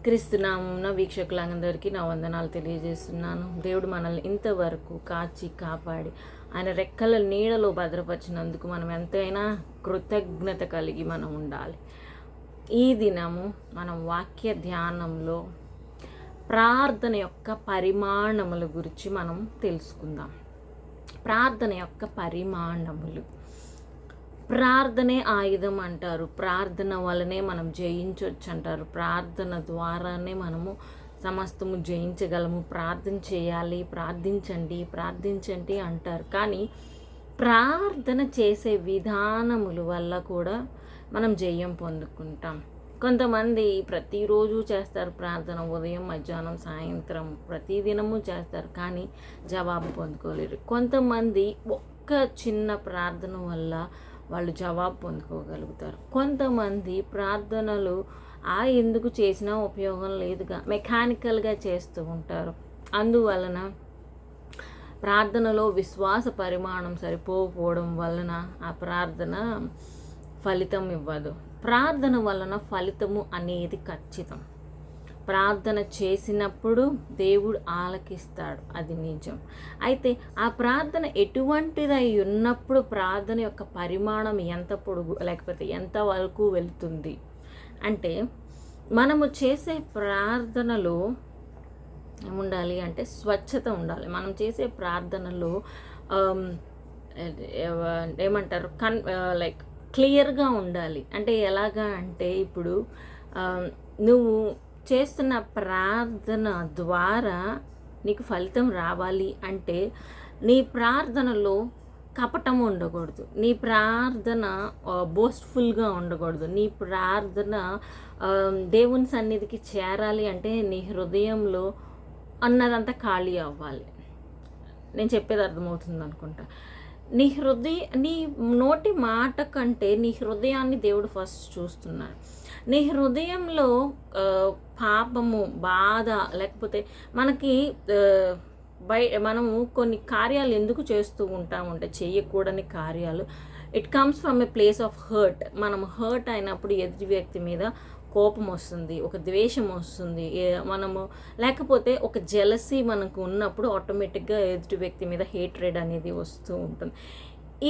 క్రీస్తునామమున వీక్షకులందరికీ నా వందనాలు తెలియజేస్తున్నాను. దేవుడు మనల్ని ఇంతవరకు కాచి కాపాడి ఆయన రెక్కల నీడలో భద్రపరిచినందుకు మనం ఎంతైనా కృతజ్ఞత కలిగి మనం ఉండాలి. ఈ దినము మనం వాక్య ధ్యానంలో ప్రార్థన యొక్క పరిమాణముల గురించి మనం తెలుసుకుందాం. ప్రార్థన యొక్క పరిమాణములు. ప్రార్థనే ఆయుధం అంటారు. ప్రార్థన వలనే మనం జయించవచ్చు అంటారు. ప్రార్థన ద్వారానే మనము సమస్తము జయించగలము. ప్రార్థన చేయాలి, ప్రార్థించండి అంటారు. కానీ ప్రార్థన చేసే విధానముల వల్ల కూడా మనం జయం పొందుకుంటాం. కొంతమంది ప్రతిరోజు చేస్తారు ప్రార్థన, ఉదయం, మధ్యాహ్నం, సాయంత్రం ప్రతిదినము చేస్తారు, కానీ జవాబు పొందుకోలేరు. కొంతమంది ఒక్క చిన్న ప్రార్థన వల్ల వాళ్ళు జవాబు పొందుకోగలుగుతారు. కొంతమంది ప్రార్థనలు ఎందుకు చేసినా ఉపయోగం లేదుగా మెకానికల్గా చేస్తూ ఉంటారు. అందువలన ప్రార్థనలో విశ్వాస పరిమాణం సరిపోకపోవడం వలన ఆ ప్రార్థన ఫలితం ఇవ్వదు. ప్రార్థన వలన ఫలితము అనేది ఖచ్చితం. ప్రార్థన చేసినప్పుడు దేవుడు ఆలకిస్తాడు, అది నిజం. అయితే ఆ ప్రార్థన ఎటువంటిదై ఉన్నప్పుడు ప్రార్థన యొక్క పరిమాణం ఎంత పొడుగు లేకపోతే ఎంత వరకు వెళ్తుంది అంటే, మనము చేసే ప్రార్థనలో ఏముండాలి అంటే స్వచ్ఛత ఉండాలి. మనం చేసే ప్రార్థనలో ఏమంటారు లైక్ క్లియర్గా ఉండాలి. అంటే ఎలాగా అంటే, ఇప్పుడు నువ్వు చేస్తున్న ప్రార్థన ద్వారా నీకు ఫలితం రావాలి అంటే నీ ప్రార్థనలో కపటం ఉండకూడదు. నీ ప్రార్థన బోస్ట్ఫుల్గా ఉండకూడదు. నీ ప్రార్థన దేవుని సన్నిధికి చేరాలి అంటే నీ హృదయంలో అన్నదంతా ఖాళీ అవ్వాలి. నేను చెప్పేది అర్థమవుతుంది అనుకుంటా. నీ నోటి మాట కంటే నీ హృదయాన్ని దేవుడు ఫస్ట్ చూస్తున్నాడు. నీ హృదయంలో పాపము, బాధ, లేకపోతే మనకి మనము కొన్ని కార్యాలు ఎందుకు చేస్తూ ఉంటామంటే, చేయకూడని కార్యాలు. It comes from A place of hurt. మనం హర్ట్ అయినప్పుడు ఎదుటి వ్యక్తి మీద కోపం వస్తుంది, ఒక ద్వేషం వస్తుంది, మనము లేకపోతే ఒక జెలసీ మనకు ఉన్నప్పుడు ఆటోమేటిక్గా ఎదుటి వ్యక్తి మీద హేట్రెడ్ అనేది వస్తూ ఉంటుంది.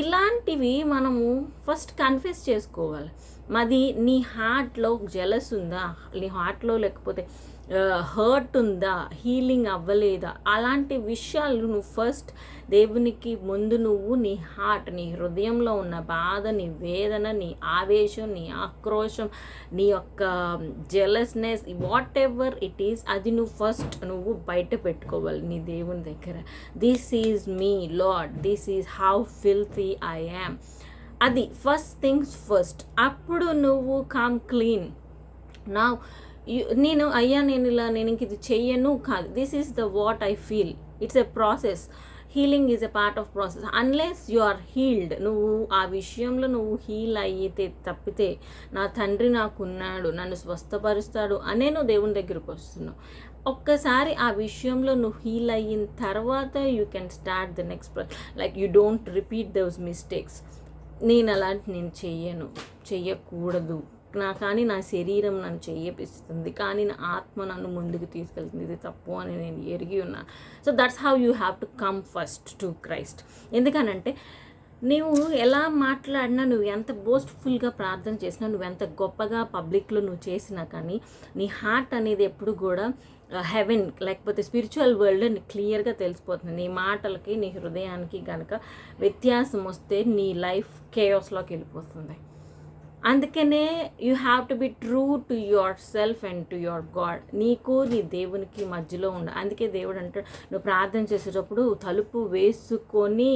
ఇలాంటివి మనము ఫస్ట్ కన్ఫెస్ చేసుకోవాలి. మాది నీ హార్ట్లో జెలస్ ఉందా, నీ హార్ట్లో లేకపోతే హర్ట్ ఉందా, హీలింగ్ అవ్వలేదా, అలాంటి విషయాలు నువ్వు ఫస్ట్ దేవునికి ముందు నువ్వు నీ హార్ట్, నీ హృదయంలో ఉన్న బాధ, నీ వేదన, నీ ఆవేశం, నీ ఆక్రోశం, నీ యొక్క జెలస్నెస్, వాట్ ఎవర్ ఇట్ ఈస్, అది నువ్వు ఫస్ట్ నువ్వు బయట పెట్టుకోవాలి నీ దేవుని దగ్గర. This is me lord, this is how filthy I am. అది ఫస్ట్ థింగ్స్ ఫస్ట్. అప్పుడు నువ్వు కమ్ క్లీన్. నా నేను ఇంక ఇది చెయ్యను కాదు. This is the what I feel. It's a process. Healing is a part of process. Unless you are healed, నువ్వు ఆ విషయంలో నువ్వు హీల్ అయితే తప్పితే, నా తండ్రి నాకున్నాడు, నన్ను స్వస్థపరుస్తాడు అనే నువ్వు దేవుని దగ్గరకు వస్తున్నావు. ఒక్కసారి ఆ విషయంలో నువ్వు హీల్ అయిన తర్వాత you can start the next like you don't repeat those mistakes. నేను చెయ్యకూడదు, కానీ నా శరీరం నన్ను చెయ్యపిస్తుంది, కానీ నా ఆత్మ నన్ను ముందుకు తీసుకెళ్తుంది, ఇది తప్పు అని నేను ఎరిగి ఉన్నాను. So that's how you have to come first to Christ. ఎందుకనంటే నువ్వు ఎలా మాట్లాడినా, నువ్వు ఎంత బోస్ట్ఫుల్గా ప్రార్థన చేసినా, నువ్వు ఎంత గొప్పగా పబ్లిక్లో నువ్వు చేసినా కానీ నీ హార్ట్ అనేది ఎప్పుడు కూడా హెవెన్ లేకపోతే స్పిరిచువల్ వరల్డ్ క్లియర్గా తెలిసిపోతుంది. నీ మాటలకి నీ హృదయానికి కనుక వ్యత్యాసం వస్తే నీ లైఫ్ కేయాస్లోకి వెళ్ళిపోతుంది. అందుకనే you have to be true to your self and to your God. నీకు నీ దేవునికి మధ్యలో ఉండ. అందుకే దేవుడు అంటాడు, నువ్వు ప్రార్థన చేసేటప్పుడు తలుపు వేసుకొని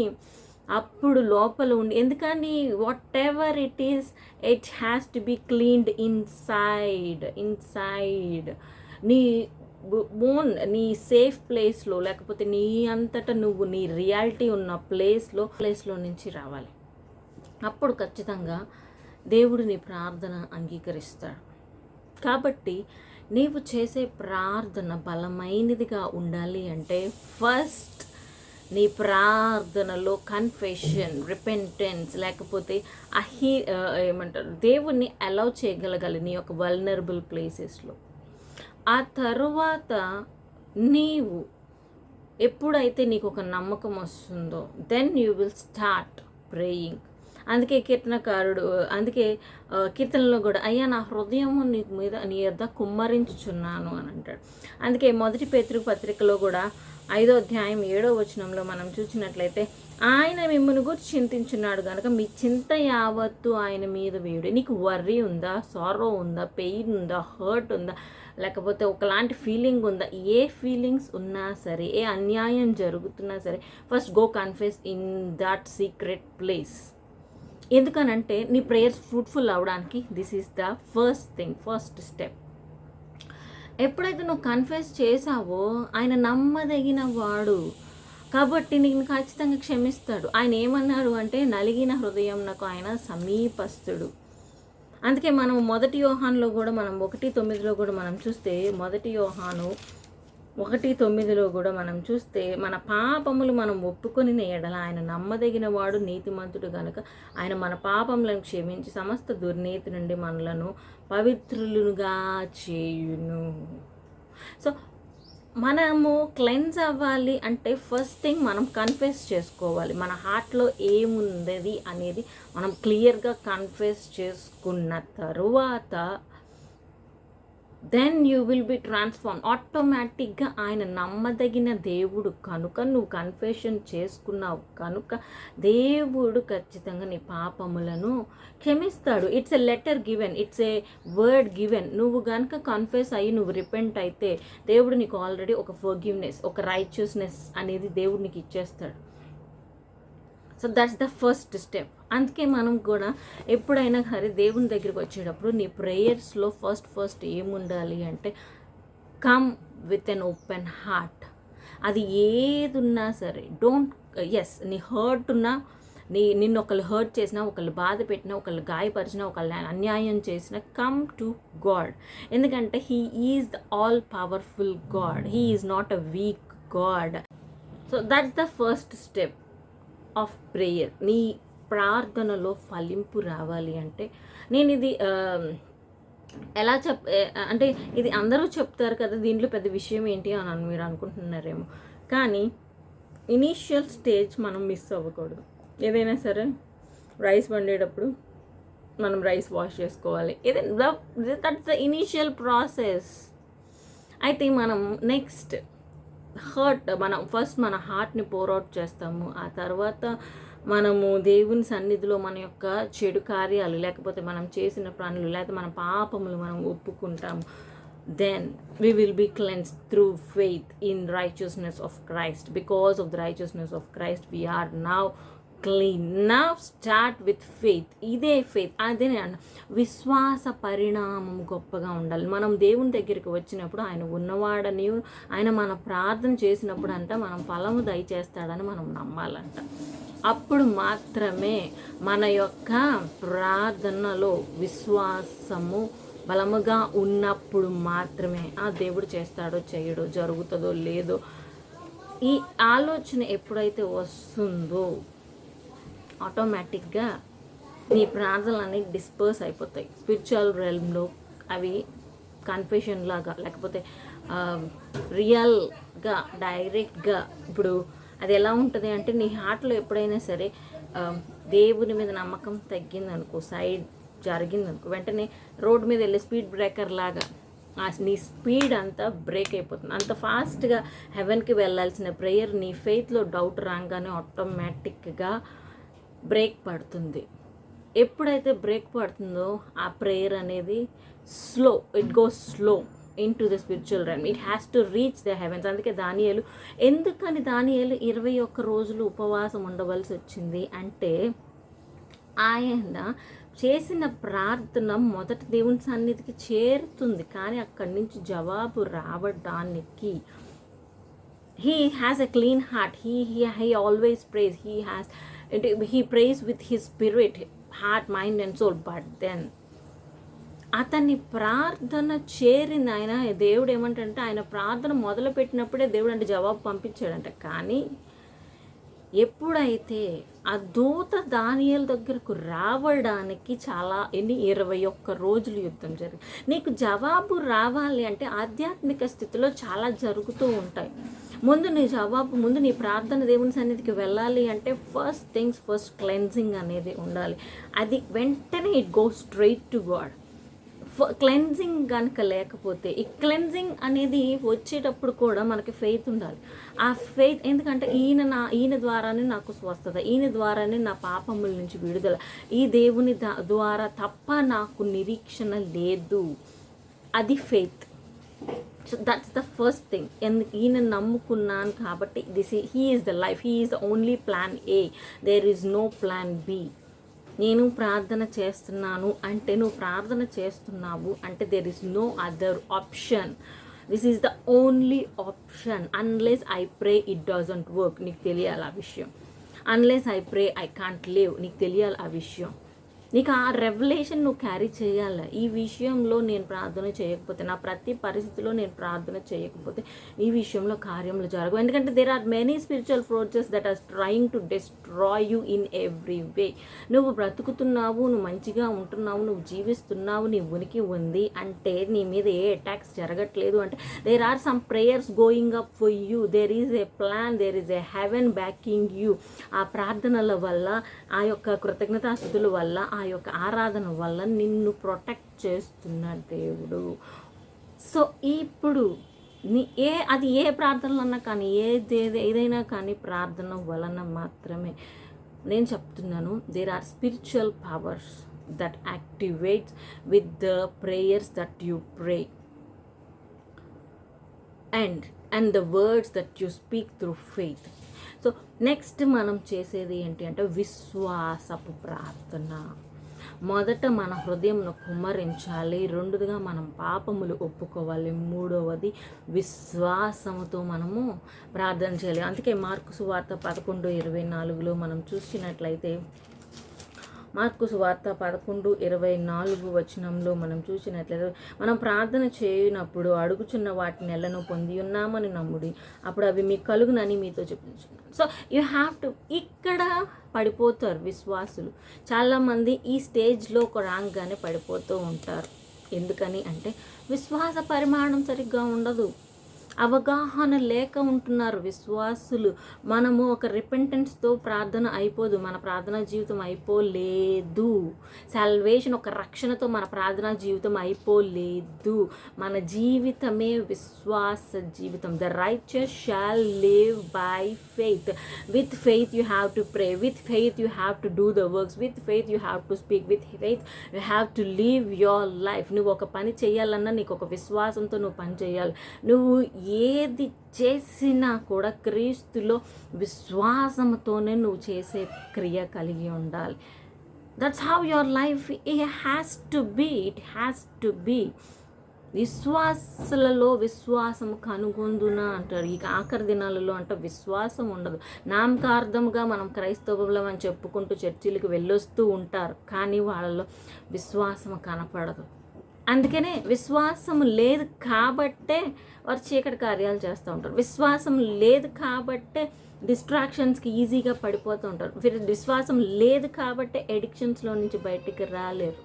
అప్పుడు లోపల ఉండి. ఎందుకని what ever it is, it has to be cleaned inside. నీ సేఫ్ ప్లేస్లో లేకపోతే నీ అంతటా నువ్వు నీ రియాలిటీ ఉన్న ప్లేస్లో నుంచి రావాలి. అప్పుడు ఖచ్చితంగా దేవుడు నీ ప్రార్థన అంగీకరిస్తాడు. కాబట్టి నీవు చేసే ప్రార్థన బలమైనదిగా ఉండాలి అంటే ఫస్ట్ నీ ప్రార్థనలో కన్ఫెషన్, రిపెంటెన్స్ లేకపోతే ఏమంటారు దేవుణ్ణి అలౌ చేయగలగాలి నీ యొక్క వల్నరబుల్ ప్లేసెస్లో. ఆ తరువాత నీవు ఎప్పుడైతే నీకు ఒక నమ్మకం వస్తుందో then you will start praying. అందుకే కీర్తనలో కూడా అయ్యా నా హృదయము నీ యొద్ద కుమ్మరించుచున్నాను అని అంటాడు. అందుకే 1 పేతురు పత్రికలో కూడా 5వ అధ్యాయం 7వ వచనంలో మనం చూసినట్లయితే ఆయన మిమ్మల్ని గురించి చింతించున్నాడు కనుక మీ చింత యావత్తు ఆయన మీద వేయుడు. నీకు వర్రీ ఉందా, సారో ఉందా, పెయిన్ ఉందా, హర్ట్ ఉందా, లేకపోతే ఒకలాంటి ఫీలింగ్ ఉందా, ఏ ఫీలింగ్స్ ఉన్నా సరే, ఏ అన్యాయం జరుగుతున్నా సరే, first go confess in that secret place. ఎందుకనంటే నీ ప్రేయర్స్ ఫ్రూట్ఫుల్ అవడానికి this is the first step. ఎప్పుడైతే నువ్వు కన్ఫెస్ చేసావో ఆయన నమ్మదగిన వాడు కాబట్టి నీకు ఖచ్చితంగా క్షమిస్తాడు. ఆయన ఏమన్నాడు అంటే నలిగిన హృదయం నాకు ఆయన సమీపస్తుడు. అందుకే మనం 1 యోహానులో కూడా మనం 1:9లో కూడా మనం చూస్తే 1 యోహాను 1:9లో కూడా మనం చూస్తే మన పాపములు మనం ఒప్పుకొని ఎడల ఆయన నమ్మదగిన వాడు నీతిమంతుడు గనుక ఆయన మన పాపములను క్షమించి సమస్త దుర్నీతి నుండి మనలను పవిత్రులుగా చేయును. సో మనము క్లెన్స్ అవ్వాలి అంటే ఫస్ట్ థింగ్ మనం కన్ఫెస్ చేసుకోవాలి. మన హార్ట్లో ఏముంది అనేది మనం క్లియర్గా కన్ఫెస్ చేసుకున్న తరువాత then you will be transform. ఆటోమేటిక్గా ఆయన నమ్మదగిన దేవుడు కనుక నువ్వు కన్ఫెషన్ చేసుకున్నావు కనుక దేవుడు ఖచ్చితంగా నీ పాపములను క్షమిస్తాడు. It's a letter given, it's a word given. నువ్వు కనుక కన్ఫెస్ అయ్యి నువ్వు రిపెంట్ అయితే దేవుడు నీకు ఆల్రెడీ ఒక ఫర్గివ్నెస్, ఒక రైచియస్నెస్ అనేది దేవుడు నీకు ఇచ్చేస్తాడు. So that's the first step. అందుకే మనం కూడా ఎప్పుడైనా సరే దేవుని దగ్గరికి వచ్చేటప్పుడు నీ ప్రేయర్స్లో ఫస్ట్ ఏముండాలి అంటే come with an open heart. అది ఏది ఉన్నా సరే డోంట్ నీ హర్ట్ ఉన్నా, నిన్ను ఒకళ్ళు హర్ట్ చేసినా, ఒకళ్ళు బాధ పెట్టినా, ఒకళ్ళు గాయపరిచినా, ఒకళ్ళు అన్యాయం చేసినా కమ్ టు గాడ్. ఎందుకంటే he is the all powerful God, he is not a week God. So that's the first step of prayer. నీ ప్రార్థనలో ఫలింపు రావాలి అంటే నేను ఇది ఎలా అంటే ఇది అందరూ చెప్తారు కదా, దీంట్లో పెద్ద విషయం ఏంటి అని మీరు అనుకుంటున్నారేమో. కానీ ఇనీషియల్ స్టేజ్ మనం మిస్ అవ్వకూడదు. ఏదైనా సరే రైస్ వండేటప్పుడు మనం రైస్ వాష్ చేసుకోవాలి. That's the initial process. అయితే మనం నెక్స్ట్ మనం ఫస్ట్ మన హార్ట్ని పోర్అవుట్ చేస్తాము. ఆ తర్వాత మనము దేవుని సన్నిధిలో మన యొక్క చెడు కార్యాలు లేకపోతే మనం చేసిన పనులు లేకపోతే మన పాపములు మనం ఒప్పుకుంటాము. Then we will be cleansed through faith in righteousness of Christ. Because of the righteousness of Christ we are now clean. Now start with faith. ఇదే ఫెయిత్. అదే విశ్వాస పరిణామం గొప్పగా ఉండాలి. మనం దేవుని దగ్గరికి వచ్చినప్పుడు ఆయన ఉన్నవాడని, ఆయన మన ప్రార్థన చేసినప్పుడు అంట మనం ఫలము దయచేస్తాడని మనం నమ్మాలంట. అప్పుడు మాత్రమే మన యొక్క ప్రార్థనలో విశ్వాసము బలముగా ఉన్నప్పుడు మాత్రమే ఆ దేవుడు చేస్తాడో చేయడో, జరుగుతుందో లేదో, ఈ ఆలోచన ఎప్పుడైతే వస్తుందో ఆటోమేటిక్గా నీ ప్రార్థనలు అనేవి డిస్పర్స్ అయిపోతాయి. స్పిరిచువల్ రెల్మ్లో అవి కన్ఫెషన్ లాగా లేకపోతే రియల్గా డైరెక్ట్గా. ఇప్పుడు అది ఎలా ఉంటుంది అంటే నీ హార్ట్లో ఎప్పుడైనా సరే దేవుని మీద నమ్మకం తగ్గిందనుకో, సైడ్ జరిగిందనుకో, వెంటనే రోడ్ మీద వెళ్ళే స్పీడ్ బ్రేకర్ లాగా నీ స్పీడ్ అంతా బ్రేక్ అయిపోతుంది. అంత ఫాస్ట్గా హెవెన్కి వెళ్ళాల్సిన ప్రేయర్ నీ ఫెయిత్లో డౌట్ రాగానే ఆటోమేటిక్గా బ్రేక్ పడుతుంది. ఎప్పుడైతే బ్రేక్ పడుతుందో ఆ ప్రేయర్ అనేది it goes slow into the spiritual realm. It has to reach the heavens. అందుకే దానియేలు 21 రోజులు ఉపవాసం ఉండవలసి వచ్చింది అంటే ఆయన చేసిన ప్రార్థన మొదట దేవుని సన్నిధికి చేరుతుంది, కానీ అక్కడి నుంచి జవాబు రావడానికి he has a clean heart. He always prays. He prays with his spirit, heart, mind and soul. But then అతని ప్రార్థన చేరింది. ఆయన దేవుడు ఏమంటే ఆయన ప్రార్థన మొదలు పెట్టినప్పుడే దేవుడు అంటే జవాబు పంపించాడంట. కానీ ఎప్పుడైతే ఆ దూత దానియేలు దగ్గరకు రావడానికి చాలా 21 రోజులు యుద్ధం జరిగింది. నీకు జవాబు రావాలి అంటే ఆధ్యాత్మిక స్థితిలో చాలా జరుగుతూ ఉంటాయి. ముందు నీ ప్రార్థన దేవుని సన్నిధికి వెళ్ళాలి అంటే ఫస్ట్ క్లెన్జింగ్ అనేది ఉండాలి. అది వెంటనే it go straight to God. Cleansing కనుక లేకపోతే, ఈ క్లెన్జింగ్ అనేది వచ్చేటప్పుడు కూడా మనకి ఫెయిత్ ఉండాలి. ఆ ఫెయిత్ ఎందుకంటే ఈయన ద్వారానే నాకు స్వస్థత, ఈయన ద్వారానే నా పాపముల నుంచి విడుదల, ఈ దేవుని ద్వారా తప్ప నాకు నిరీక్షణ లేదు. అది faith. So that's the first thing. ఈయన నమ్ముకున్నాను కాబట్టి he is the life, he is the only plan A, there is no plan B. నేను ప్రార్థన చేస్తున్నాను అంటే, నువ్వు ప్రార్థన చేస్తున్నావు అంటే there is no other option. This is the only option. Unless I pray it doesn't work, నీకు తెలియాలి ఆ విషయం. Unless I pray I can't live, నీకు తెలియాలి ఆ విషయం. నీకు ఆ రెవల్యూషన్ నువ్వు క్యారీ చేయాలి. ఈ విషయంలో నేను ప్రార్థన చేయకపోతే, నా ప్రతి పరిస్థితిలో నేను ప్రార్థన చేయకపోతే ఈ విషయంలో కార్యములు జరగవు. ఎందుకంటే there are many spiritual forces that are trying to destroy you in every way. నువ్వు బ్రతుకుతున్నావు, నువ్వు మంచిగా ఉంటున్నావు, నువ్వు జీవిస్తున్నావు, నీ ఉనికి ఉంది అంటే నీ మీద ఏ అటాక్స్ జరగట్లేదు అంటే there are some prayers going up for you. There is a plan, there is a heaven backing you. ఆ ప్రార్థనల వల్ల, ఆ యొక్క కృతజ్ఞతాస్తుతుల వల్ల, ఆ యొక్క ఆరాధన వల్ల నిన్ను ప్రొటెక్ట్ చేస్తున్న దేవుడు. సో ఇప్పుడు అది ఏ ప్రార్థనలన్నా కానీ, ఏదైనా కానీ ప్రార్థన వలన మాత్రమే. నేను చెప్తున్నాను, there are spiritual powers that activates with the prayers that you pray and the words that you speak through faith. So next మనం చేసేది ఏంటి అంటే విశ్వాసపు ప్రార్థన. మొదట మన హృదయంను కుమ్మరించాలి. రెండోదిగా మనం పాపములు ఒప్పుకోవాలి. మూడవది విశ్వాసముతో మనము ప్రార్థన చేయాలి. అందుకే మార్కు సువార్త 11:24 మనం చూసినట్లయితే, మార్కు సువార్త 11:24 వచనంలో మనం చూసినట్లయితే, మనం ప్రార్థన చేయనప్పుడు అడుగుచున్న వాటిని ఎల్లను పొంది ఉన్నామని నమ్ముడి, అప్పుడు అవి మీకు కలుగునని మీతో చెప్తున్నాను. So you have to. ఇక్కడ పడిపోతారు విశ్వాసులు. చాలామంది ఈ స్టేజ్లో రాగానే పడిపోతూ ఉంటారు. ఎందుకని అంటే విశ్వాస పరిమాణం సరిగ్గా ఉండదు, అవగాహన లేక ఉంటున్నారు విశ్వాసులు. మనము ఒక రిపెంటెన్స్తో ప్రార్థన అయిపోదు, మన ప్రార్థనా జీవితం అయిపోలేదు. సాల్వేషన్, ఒక రక్షణతో మన ప్రార్థనా జీవితం అయిపోలేదు. మన జీవితమే విశ్వాస జీవితం. The righteous shawl live by faith. With faith you have to pray, with faith you have to do the works, with faith you have to speak, with faith you have to live your life. నువ్వు ఒక పని చేయాలన్నా నీకు ఒక విశ్వాసంతో నువ్వు పని చేయాలి. నువ్వు ఏది చేసినా కూడా క్రీస్తులో విశ్వాసంతోనే నువ్వు చేసే క్రియ కలిగి ఉండాలి. That's how your life has to be. It has to be. విశ్వాసులలో విశ్వాసం కనుగొందున అంటారు. ఈ ఆఖరి దినాలలో అంటే విశ్వాసం ఉండదు. నామకార్థంగా మనం క్రైస్తవులం అని చెప్పుకుంటూ చర్చిలకు వెళ్ళొస్తూ ఉంటారు, కానీ వాళ్ళలో విశ్వాసం కనపడదు. అందుకనే విశ్వాసం లేదు కాబట్టే వారు చీకటి కార్యాలు చేస్తూ ఉంటారు. విశ్వాసం లేదు కాబట్టే డిస్ట్రాక్షన్స్కి ఈజీగా పడిపోతూ ఉంటారు. విశ్వాసం లేదు కాబట్టే ఎడిక్షన్స్లో నుంచి బయటికి రాలేరు.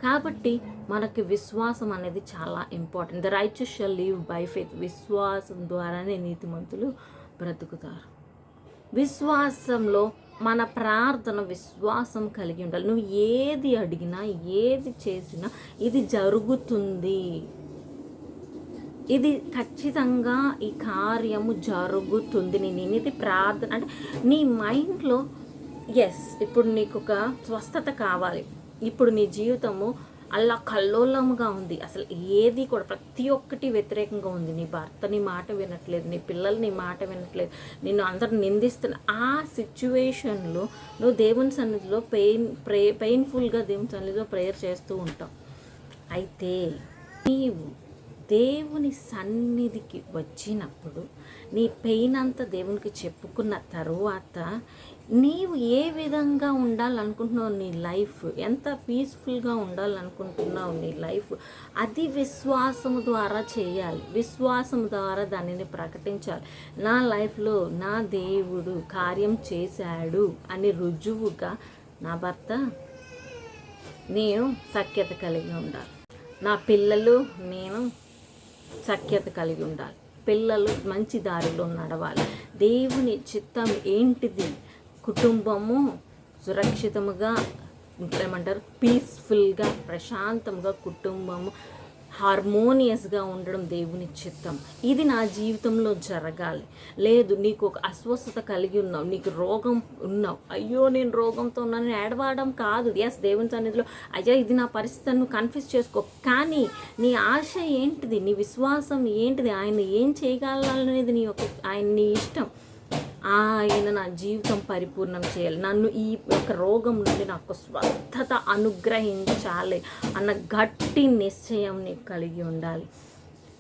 కాబట్టి మనకి విశ్వాసం అనేది చాలా important. The righteous shall live by faith. విశ్వాసం ద్వారానే నీతిమంతులు బ్రతుకుతారు. విశ్వాసంలో మన ప్రార్థన విశ్వాసం కలిగి ఉండాలి. నువ్వు ఏది అడిగినా, ఏది చేసినా ఇది జరుగుతుంది, ఇది ఖచ్చితంగా ఈ కార్యము జరుగుతుంది. నేనేది ప్రార్థన అంటే నీ మైండ్లో ఇప్పుడు నీకు ఒక స్వస్థత కావాలి, ఇప్పుడు నీ జీవితము అలా కల్లోలముగా ఉంది, అసలు ఏది కూడా ప్రతి ఒక్కటి వ్యతిరేకంగా ఉంది. నీ భర్త నీ మాట వినట్లేదు, నీ పిల్లలు నీ మాట వినట్లేదు, నిన్ను అందరు నిందిస్తున్న ఆ సిచ్యువేషన్లో నువ్వు దేవుని సన్నిధిలో పెయిన్ఫుల్గా దేవుని సన్నిధిలో ప్రేయర్ చేస్తూ ఉంటావు. అయితే నీవు దేవుని సన్నిధికి వచ్చినప్పుడు నీ పెయిన్ అంతా దేవునికి చెప్పుకున్న తరువాత నీవు ఏ విధంగా ఉండాలనుకుంటున్నావు, నీ లైఫ్ ఎంత పీస్ఫుల్గా ఉండాలనుకుంటున్నావు నీ లైఫ్, అది విశ్వాసము ద్వారా చేయాలి. విశ్వాసం ద్వారా దానిని ప్రకటించాలి. నా లైఫ్లో నా దేవుడు కార్యం చేశాడు అని రుజువుగా నా భర్త నేను సఖ్యత కలిగి ఉండాలి. నా పిల్లలు నేను సఖ్యత కలిగి ఉండాలి. పిల్లలు మంచి దారిలో నడవాలి. దేవుని చిత్తం ఏంటిది? కుటుంబము సురక్షితముగా ఏమంటారు, పీస్ఫుల్గా, ప్రశాంతంగా కుటుంబము హార్మోనియస్గా ఉండడం దేవుని చిత్తం. ఇది నా జీవితంలో జరగాలి. లేదు, నీకు ఒక అస్వస్థత కలిగి ఉన్నావు, నీకు రోగం ఉన్నావు, అయ్యో నేను రోగంతో ఉన్నాను ఏడవడం కాదు. ఎస్, దేవుని సన్నిధిలో అయ్యా ఇది నా పరిస్థితి నువ్వు కన్ఫ్యూజ్ చేసుకో. కానీ నీ ఆశ ఏంటిది, నీ విశ్వాసం ఏంటిది, ఆయన ఏం చేయగలనేది నీ ఇష్టం. ఆయన నా జీవితం పరిపూర్ణం చేయాలి, నన్ను ఈ యొక్క రోగం నుండి నాకు స్వస్థత అనుగ్రహించాలి అన్న గట్టి నిశ్చయం నీకు కలిగి ఉండాలి.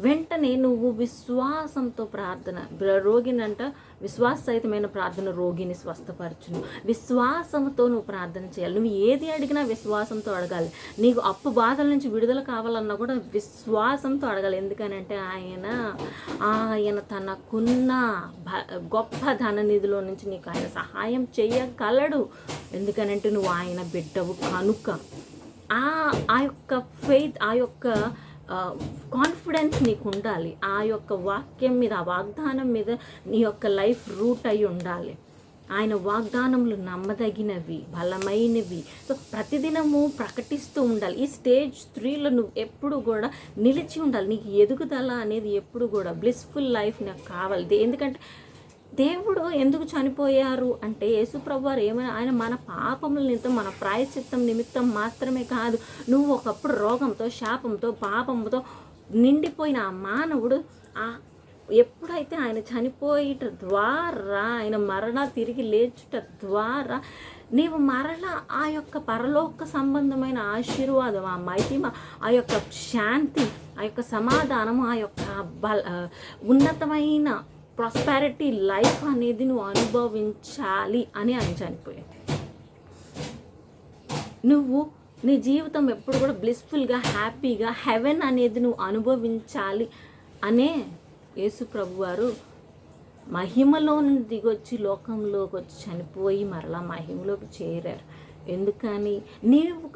వెంటనే నువ్వు విశ్వాసంతో ప్రార్థన, రోగినంట విశ్వాససహితమైన ప్రార్థన రోగిని స్వస్థపరచును. విశ్వాసంతో నువ్వు ప్రార్థన చేయాలి. నువ్వు ఏది అడిగినా విశ్వాసంతో అడగాలి. నీకు అప్పు బాధల నుంచి విడుదల కావాలన్నా కూడా విశ్వాసంతో అడగాలి. ఎందుకనంటే ఆయన తనకున్న గొప్ప ధననిధిలో నుంచి నీకు ఆయన సహాయం చేయగలడు. ఎందుకనంటే నువ్వు ఆయన బిడ్డవు కనుక. ఆ యొక్క ఫెయిత్, ఆ యొక్క కాన్ఫిడెన్స్ నీకు ఉండాలి. ఆ యొక్క వాక్యం మీద, ఆ వాగ్దానం మీద నీ యొక్క లైఫ్ రూట్ అయి ఉండాలి. ఆయన వాగ్దానములు నమ్మదగినవి, బలమైనవి. సో ప్రతిదినము ప్రకటిస్తూ ఉండాలి. ఈ స్టేజ్ 3లో నువ్వు ఎప్పుడు కూడా నిలిచి ఉండాలి. నీకు ఎదుగుదల అనేది ఎప్పుడు కూడా బ్లిస్ఫుల్ లైఫ్ నాకు కావాలి. ఎందుకంటే దేవుడు ఎందుకు చనిపోయారు అంటే, యేసుప్రభు వారు ఏమైనా ఆయన మన పాపముల నిమిత్తం, మన ప్రాయశ్చిత్తం నిమిత్తం మాత్రమే కాదు. నువ్వు ఒకప్పుడు రోగంతో, శాపంతో, పాపంతో నిండిపోయిన ఆ మానవుడు ఎప్పుడైతే ఆయన చనిపోయేట ద్వారా, ఆయన తిరిగి లేచుట ద్వారా నీవు మరలా ఆ యొక్క పరలోక సంబంధమైన ఆశీర్వాదం, ఆ మహిమ, ఆ యొక్క శాంతి, ఆ యొక్క సమాధానము, ఆ యొక్క ఉన్నతమైన ప్రాస్పారిటీ లైఫ్ అనేది నువ్వు అనుభవించాలి అని ఆయన చనిపోయాడు. నువ్వు నీ జీవితం ఎప్పుడు కూడా బ్లిస్ఫుల్గా, హ్యాపీగా, హెవెన్ అనేది నువ్వు అనుభవించాలి అనే యేసు ప్రభువారు మహిమలో నుండి దిగొచ్చి లోకంలోకి వచ్చి చనిపోయి మరలా మహిమలోకి చేరారు. ఎందుకని?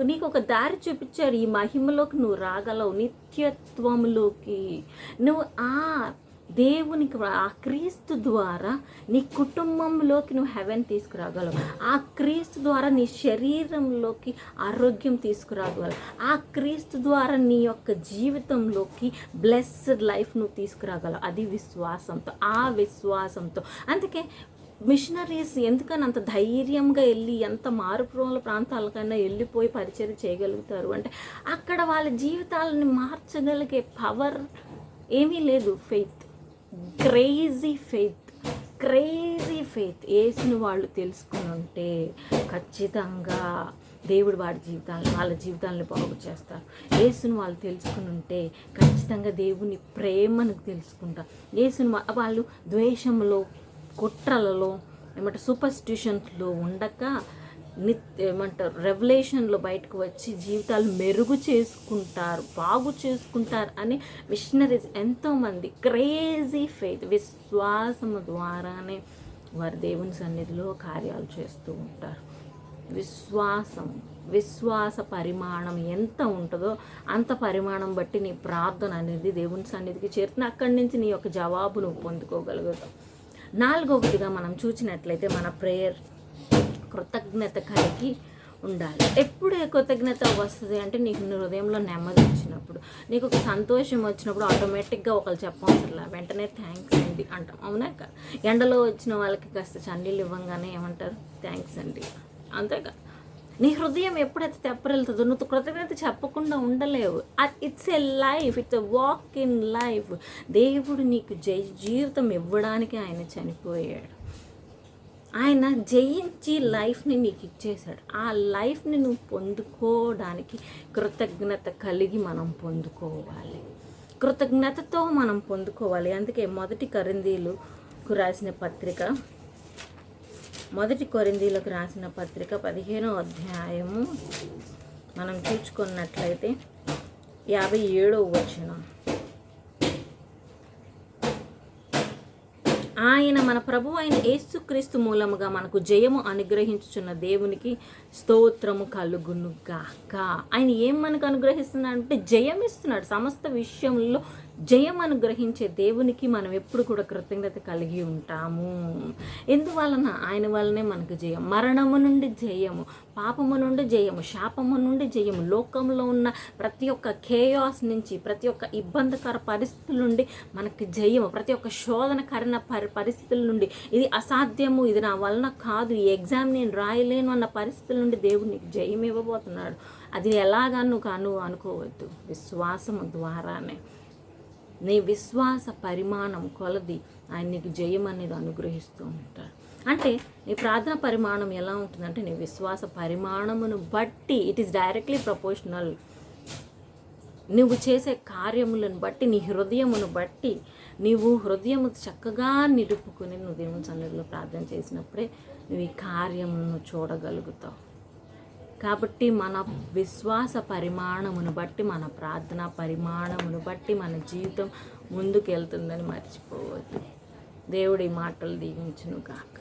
నీకు ఒక దారి చూపించాడు. ఈ మహిమలోకి నువ్వు రాగలవు, నిత్యత్వంలోకి. నువ్వు దేవునికి, ఆ క్రీస్తు ద్వారా నీ కుటుంబంలోకి నువ్వు హెవెన్ తీసుకురాగలవు. ఆ క్రీస్తు ద్వారా నీ శరీరంలోకి ఆరోగ్యం తీసుకురాగలవు. ఆ క్రీస్తు ద్వారా నీ యొక్క జీవితంలోకి బ్లెస్డ్ లైఫ్ నువ్వు తీసుకురాగలవు. అది విశ్వాసంతో, ఆ విశ్వాసంతో. అందుకే మిషనరీస్ ఎందుకని అంత ధైర్యంగా వెళ్ళి ఎంత మారుప్రోల ప్రాంతాలకైనా వెళ్ళిపోయి పరిచయం చేయగలుగుతారు అంటే, అక్కడ వాళ్ళ జీవితాలని మార్చగలిగే పవర్ ఏమీ లేదు. ఫెయిత్, క్రేజీ ఫెయిత్ యేసుని వాళ్ళు తెలుసుకుని ఉంటే ఖచ్చితంగా దేవుడు వాళ్ళ జీవితాలను బాగు చేస్తారు. యేసుని వాళ్ళు తెలుసుకుని ఉంటే ఖచ్చితంగా దేవుని ప్రేమను తెలుసుకుంటారు. యేసుని వాళ్ళు ద్వేషంలో, కుట్రలలో, సూపర్స్టిషన్స్లో ఉండక రెవల్యూషన్లో బయటకు వచ్చి జీవితాలు మెరుగు చేసుకుంటారు, బాగు చేసుకుంటారు అని మిషనరీస్ ఎంతోమంది క్రేజీ ఫెయిత్, విశ్వాసము ద్వారానే వారు దేవుని సన్నిధిలో కార్యాలు చేస్తూ ఉంటారు. విశ్వాస పరిమాణం ఎంత ఉంటుందో అంత పరిమాణం బట్టి నీ ప్రార్థన అనేది దేవుని సన్నిధికి చేరుతుంది. అక్కడి నుంచి నీ యొక్క జవాబు నువ్వు పొందుకోగలుగుతావు. 4వదిగా మనం చూసినట్లయితే మన ప్రేయర్ కృతజ్ఞత కలిగి ఉండాలి. ఎప్పుడు కృతజ్ఞత వస్తుంది అంటే, నీకు నీ హృదయంలో నెమ్మది వచ్చినప్పుడు, నీకు ఒక సంతోషం వచ్చినప్పుడు ఆటోమేటిక్గా ఒకళ్ళు చెప్పవసరంలా వెంటనే థ్యాంక్స్ అండి అంటాం. అవునా కదా? ఎండలో వచ్చిన వాళ్ళకి కాస్త చన్నీళ్ళు ఇవ్వంగానే ఏమంటారు? థ్యాంక్స్ అండి. అంతేగా? నీ హృదయం ఎప్పుడైతే తెప్పరెళ్తుందో నువ్వు కృతజ్ఞత చెప్పకుండా ఉండలేవు. It's a life, it's a walk in life. దేవుడు నీకు జీవితం ఇవ్వడానికి ఆయన చనిపోయాడు. ఆయన జయించి లైఫ్ని నీకు ఇచ్చేశాడు. ఆ లైఫ్ని నువ్వు పొందుకోవడానికి కృతజ్ఞత కలిగి మనం పొందుకోవాలి. కృతజ్ఞతతో మనం పొందుకోవాలి. అందుకే మొదటి కొరింథీయులకు రాసిన పత్రిక 15వ అధ్యాయము మనం చూసుకున్నట్లయితే 57వ వచనం. ఆయన మన ప్రభువు అయిన యేసుక్రీస్తు మూలముగా మనకు జయము అనుగ్రహించుచున్న దేవునికి స్తోత్రము కలుగును గాక. ఆయన ఏం మనకు అనుగ్రహిస్తున్నాడు అంటే జయం ఇస్తున్నాడు. సమస్త విషయంలో జయం అనుగ్రహించే దేవునికి మనం ఎప్పుడు కూడా కృతజ్ఞత కలిగి ఉంటాము. ఎందువలన? ఆయన వల్లనే మనకు జయం. మరణము నుండి జయము, పాపము నుండి జయము, శాపము నుండి జయము, లోకంలో ఉన్న ప్రతి ఒక్క కేయాస్ నుంచి, ప్రతి ఒక్క ఇబ్బందికర పరిస్థితుల నుండి మనకి జయము, ప్రతి ఒక్క శోధనకరణ పరిస్థితుల నుండి, ఇది అసాధ్యము, ఇది నా వలన కాదు, ఈ ఎగ్జామ్ నేను రాయలేను అన్న పరిస్థితుల నుండి దేవుడు నీకు జయం ఇవ్వబోతున్నాడు. అది ఎలాగా నువ్వు అనుకోవద్దు, విశ్వాసము ద్వారానే. నీ విశ్వాస పరిమాణం కొలది ఆయన నీకు జయం అనేది అనుగ్రహిస్తూ ఉంటాడు. అంటే నీ ప్రార్థన పరిమాణం ఎలా ఉంటుందంటే నీ విశ్వాస పరిమాణమును బట్టి, ఇట్ ఈస్ డైరెక్ట్లీ ప్రపోర్షనల్. నువ్వు చేసే కార్యములను బట్టి, నీ హృదయమును బట్టి, నీవు హృదయము చక్కగా నిలుపుకుని నువ్వు దేవుని సన్నిధిలో ప్రార్థన చేసినప్పుడే నువ్వు ఈ కార్యమును చూడగలుగుతావు. కాబట్టి మన విశ్వాస పరిమాణమును బట్టి, మన ప్రార్థన పరిమాణమును బట్టి మన జీవితం ముందుకు వెళ్తుందని మర్చిపోవద్దు. దేవుడి మాటలు దీవించును గాక.